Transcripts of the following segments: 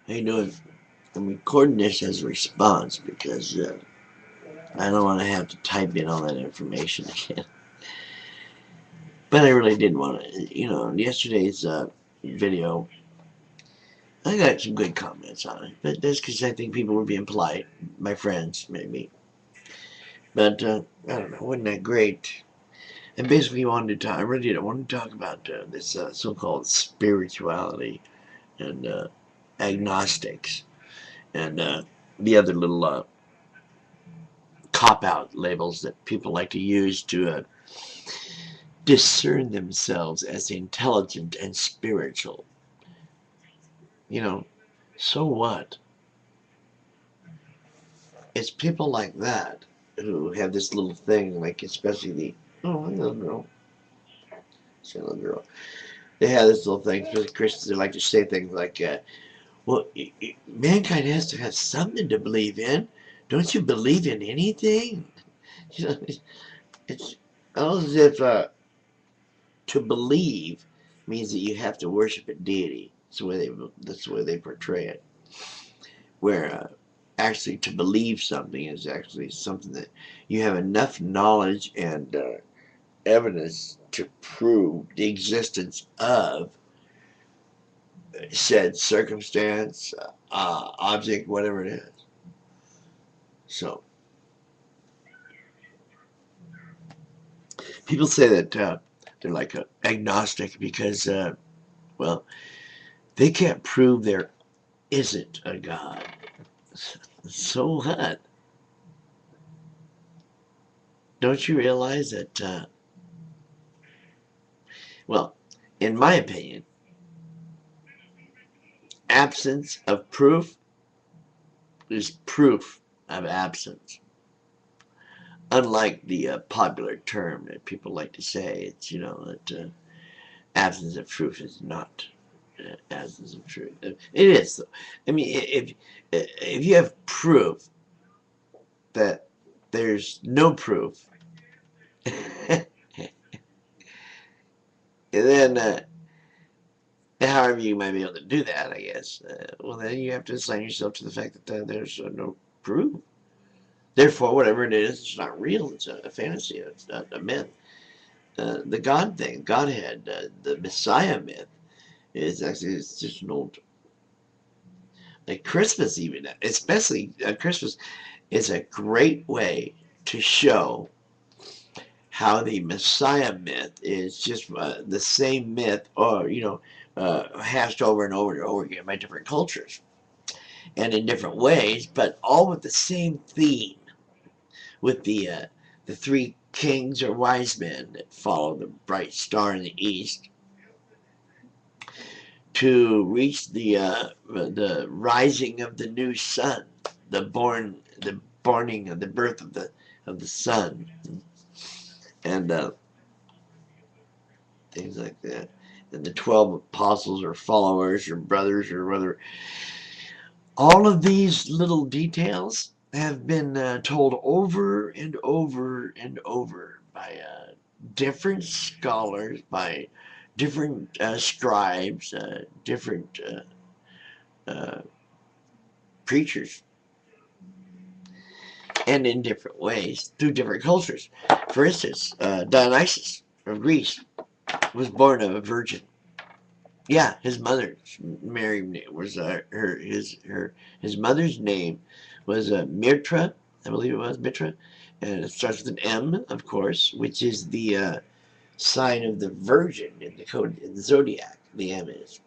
How you doing? I'm recording this as a response because I don't want to have to type in all that information again. But I really did want to, yesterday's video, I got some good comments on it. But that's because I think people were being polite. My friends, maybe. But I don't know, wasn't that great? And basically wanted to talk, I really did, I wanted to talk about this so-called spirituality and agnostics and the other little cop-out labels that people like to use to discern themselves as intelligent and spiritual. You know, so what? It's people like that who have this little thing, like especially oh, little girl, say little girl. They have this little thing, especially Christians. They like to say things like, "Well, mankind has to have something to believe in. Don't you believe in anything?" You know, it's almost as if to believe means that you have to worship a deity. That's the way they portray it. Where actually to believe something is actually something that you have enough knowledge and evidence to prove the existence of said circumstance, object, whatever it is. So people say that they're like agnostic because, well, they can't prove there isn't a God. So what? Don't you realize that, well, in my opinion, absence of proof is proof of absence. Unlike the popular term that people like to say, it's, that absence of proof is not absence of truth. It is, though. I mean, if you have proof that there's no proof, then however you might be able to do that, I guess, well, then you have to assign yourself to the fact that there's no proof. Therefore, whatever it is, it's not real. It's a fantasy. It's not a myth. The God thing, Godhead, the Messiah myth is actually it's just an old like Christmas even, especially Christmas is a great way to show how the Messiah myth is just the same myth, or hashed over and over and over again by different cultures and in different ways, but all with the same theme, with the three kings or wise men that follow the bright star in the east to reach the rising of the new sun, the borning of the birth of the sun, and things like that. And the 12 apostles or followers or brothers or whether all of these little details have been told over and over and over by different scholars, by different scribes, different uh, preachers, and in different ways through different cultures. For instance, Dionysus of Greece was born of a virgin. Yeah, his mother, Mary, was his mother's name was Myrtra, I believe it was Myrtra, and it starts with an M, of course, which is the sign of the Virgin in the code in the zodiac. The M is,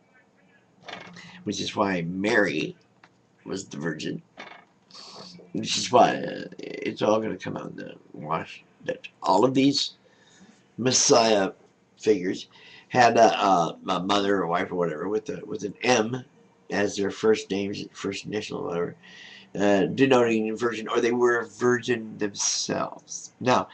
which is why Mary was the Virgin, which is why it's all going to come out in the wash that all of these Messiah figures had a mother or wife or whatever with an M as their first name, first initial, or whatever, denoting a virgin, or they were a virgin themselves. Now,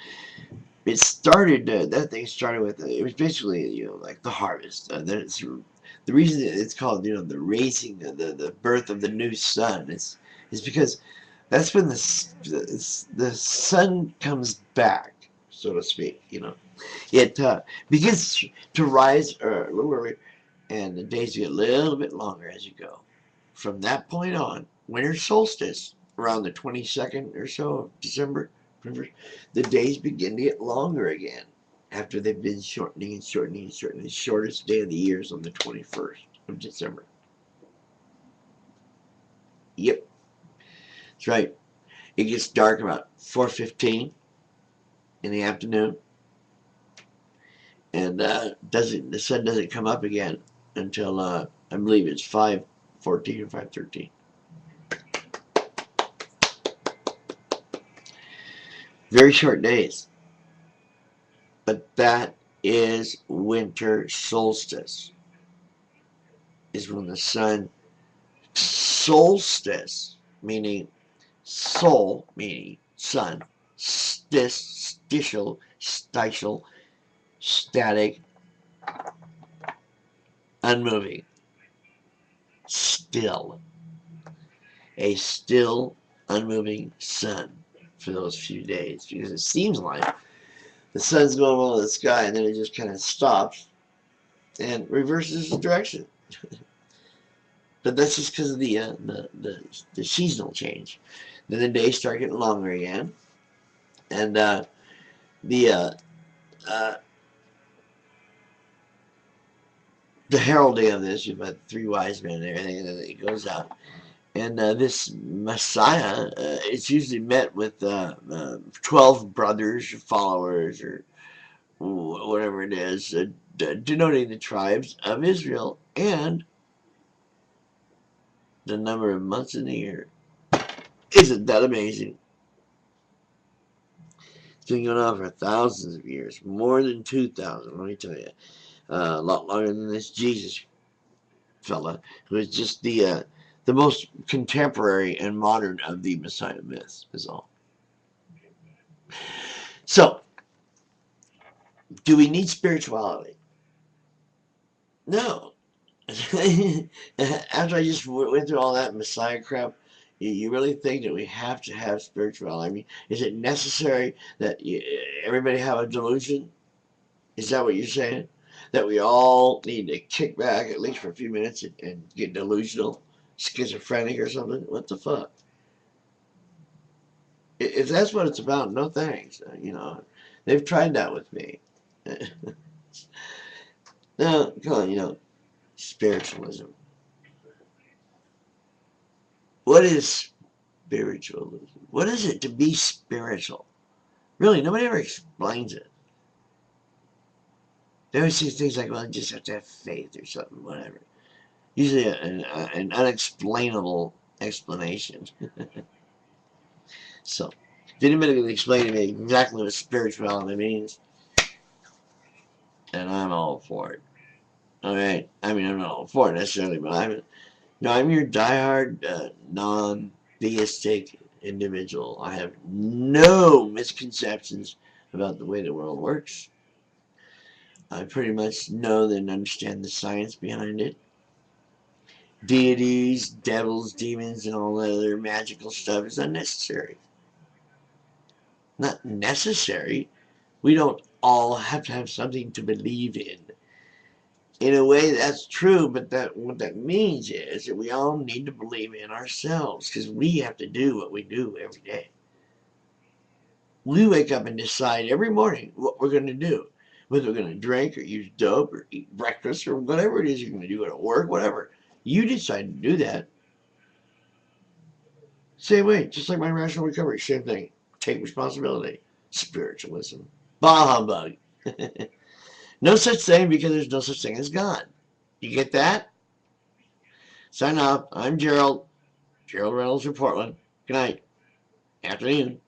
it started. That thing started with. It was basically like the harvest. The reason it's called the raising, the birth of the new sun is because that's when the sun comes back, so to speak. It begins to rise a little earlier, and the days get a little bit longer as you go. from that point on, winter solstice, around the 22nd or so of December, the days begin to get longer again after they've been shortening and shortening and shortening. The shortest day of the year is on the 21st of December. Yep, that's right. It gets dark about 4:15 in the afternoon, and the sun doesn't come up again until I believe it's 5:14 or 5:13. Very short days. But that is winter solstice. Is when the sun solstice, meaning sol, meaning sun, stitial, static, unmoving, still. A still, unmoving sun for those few days, because it seems like the sun's going over the sky and then it just kind of stops and reverses its direction. But that's just because of the seasonal change. Then the days start getting longer again, and the heralding of this, you've got 3 wise men and everything, and then it goes out. And this Messiah, it's usually met with 12 brothers, or followers, or whatever it is, denoting the tribes of Israel and the number of months in the year. Isn't that amazing? It's been going on for thousands of years, more than 2,000, let me tell you. A lot longer than this Jesus fella, who is just the most contemporary and modern of the Messiah myths, is all. So, do we need spirituality? No. After I just went through all that Messiah crap, you really think that we have to have spirituality? I mean, is it necessary that everybody have a delusion? Is that what you're saying? That we all need to kick back at least for a few minutes and get delusional, schizophrenic or something? What the fuck? If that's what it's about, no thanks. They've tried that with me. No, come on, spiritualism. What is spiritualism? What is it to be spiritual? Really, nobody ever explains it. They always say things like, well, you just have to have faith or something, whatever. Usually an unexplainable explanation. So, if anybody can explain to me exactly what spirituality means, then I'm all for it. Alright? I mean, I'm not all for it necessarily, but I'm your diehard, non-theistic individual. I have no misconceptions about the way the world works. I pretty much know and understand the science behind it. Deities, devils, demons, and all that other magical stuff is unnecessary. Not necessary. We don't all have to have something to believe in. In a way, that's true, but what that means is that we all need to believe in ourselves, because we have to do what we do every day. We wake up and decide every morning what we're going to do. Whether we're going to drink or use dope or eat breakfast or whatever it is you're going to do at work, whatever. You decide to do that. Same way, just like my rational recovery, same thing. Take responsibility. Spiritualism. Bah humbug. No such thing, because there's no such thing as God. You get that? Sign off. I'm Gerald. Gerald Reynolds from Portland. Good night. Afternoon.